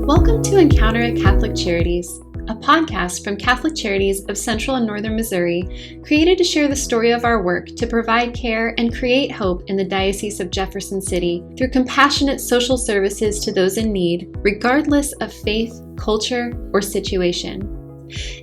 Welcome to Encounter at Catholic Charities, a podcast from Catholic Charities of Central and Northern Missouri, created to share the story of our work to provide care and create hope in the Diocese of Jefferson City through compassionate social services to those in need, regardless of faith, culture, or situation.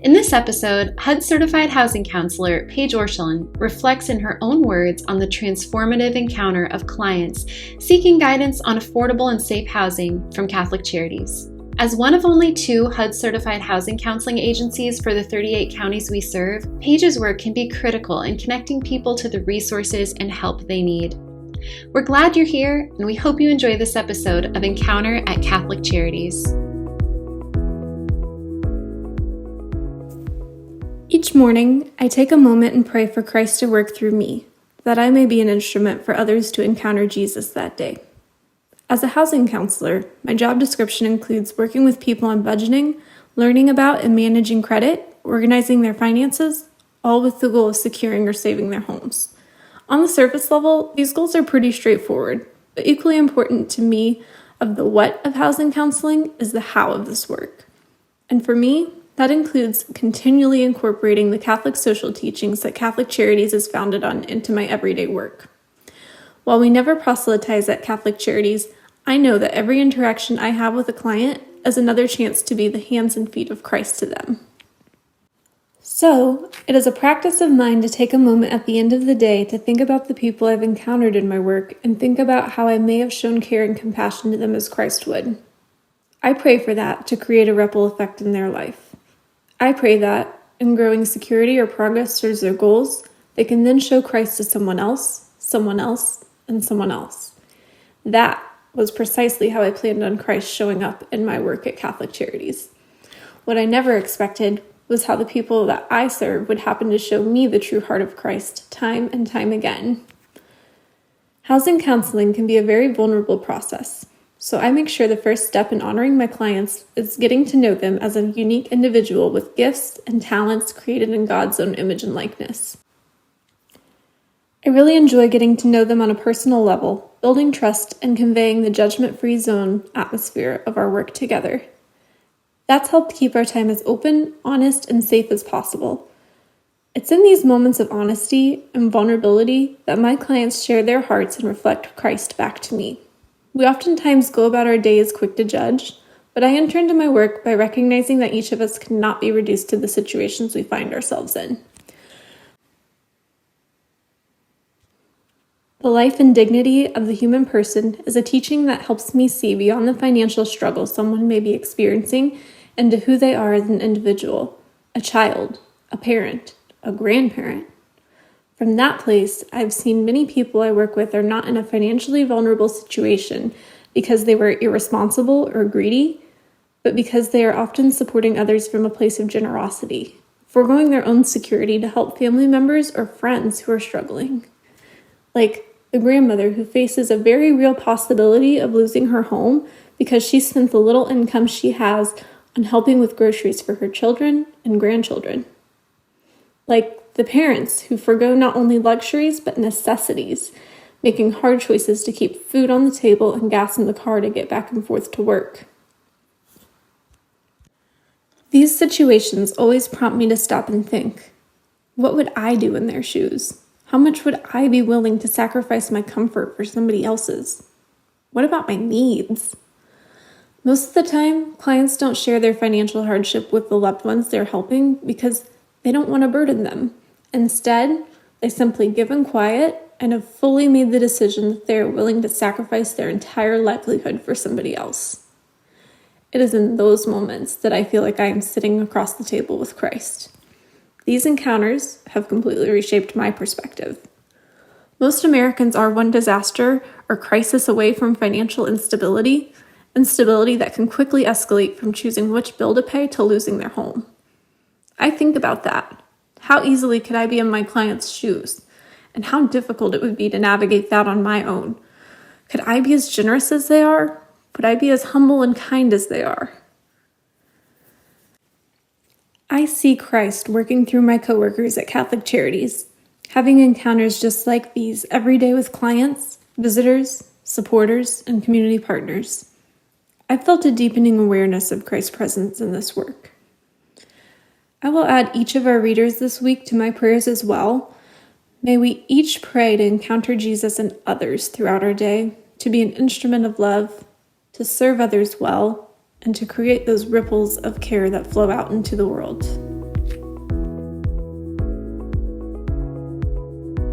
In this episode, HUD-Certified housing counselor Paige Orscheln reflects in her own words on the transformative encounter of clients seeking guidance on affordable and safe housing from Catholic Charities. As one of only 2 HUD-certified housing counseling agencies for the 38 counties we serve, Paige's work can be critical in connecting people to the resources and help they need. We're glad you're here, and we hope you enjoy this episode of Encounter at Catholic Charities. Each morning, I take a moment and pray for Christ to work through me, that I may be an instrument for others to encounter Jesus that day. As a housing counselor, my job description includes working with people on budgeting, learning about and managing credit, organizing their finances, all with the goal of securing or saving their homes. On the surface level, these goals are pretty straightforward, but equally important to me of the what of housing counseling is the how of this work. And for me, that includes continually incorporating the Catholic social teachings that Catholic Charities is founded on into my everyday work. While we never proselytize at Catholic Charities, I know that every interaction I have with a client is another chance to be the hands and feet of Christ to them. So, it is a practice of mine to take a moment at the end of the day to think about the people I've encountered in my work and think about how I may have shown care and compassion to them as Christ would. I pray for that to create a ripple effect in their life. I pray that, in growing security or progress towards their goals, they can then show Christ to someone else, and someone else. That was precisely how I planned on Christ showing up in my work at Catholic Charities. What I never expected was how the people that I serve would happen to show me the true heart of Christ time and time again. Housing counseling can be a very vulnerable process. So I make sure the first step in honoring my clients is getting to know them as a unique individual with gifts and talents created in God's own image and likeness. I really enjoy getting to know them on a personal level, building trust and conveying the judgment-free zone atmosphere of our work together. That's helped keep our time as open, honest, and safe as possible. It's in these moments of honesty and vulnerability that my clients share their hearts and reflect Christ back to me. We oftentimes go about our days quick to judge, but I enter into my work by recognizing that each of us cannot be reduced to the situations we find ourselves in. The life and dignity of the human person is a teaching that helps me see beyond the financial struggle someone may be experiencing into who they are as an individual, a child, a parent, a grandparent. From that place, I've seen many people I work with are not in a financially vulnerable situation because they were irresponsible or greedy, but because they are often supporting others from a place of generosity, foregoing their own security to help family members or friends who are struggling. Like the grandmother who faces a very real possibility of losing her home because she spent the little income she has on helping with groceries for her children and grandchildren. Like the parents who forgo not only luxuries but necessities, making hard choices to keep food on the table and gas in the car to get back and forth to work. These situations always prompt me to stop and think, what would I do in their shoes? How much would I be willing to sacrifice my comfort for somebody else's? What about my needs? Most of the time, clients don't share their financial hardship with the loved ones they're helping because they don't want to burden them. Instead, they simply give in quiet and have fully made the decision that they are willing to sacrifice their entire livelihood for somebody else. It is in those moments that I feel like I am sitting across the table with Christ. These encounters have completely reshaped my perspective. Most Americans are one disaster or crisis away from financial instability that can quickly escalate from choosing which bill to pay to losing their home. I think about that. How easily could I be in my client's shoes? And how difficult it would be to navigate that on my own. Could I be as generous as they are? Would I be as humble and kind as they are? I see Christ working through my coworkers at Catholic Charities, having encounters just like these every day with clients, visitors, supporters, and community partners. I felt a deepening awareness of Christ's presence in this work. I will add each of our readers this week to my prayers as well. May we each pray to encounter Jesus and others throughout our day, to be an instrument of love, to serve others well, and to create those ripples of care that flow out into the world.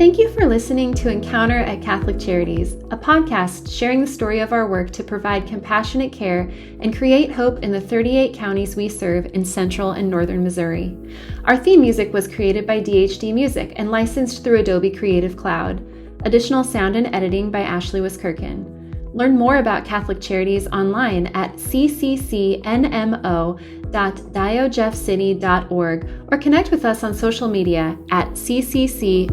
Thank you for listening to Encounter at Catholic Charities, a podcast sharing the story of our work to provide compassionate care and create hope in the 38 counties we serve in central and northern Missouri. Our theme music was created by DHD Music and licensed through Adobe Creative Cloud. Additional sound and editing by Ashley Wiskirchen. Learn more about Catholic Charities online at cccnmo.diogeffcity.org or connect with us on social media at cccnmo.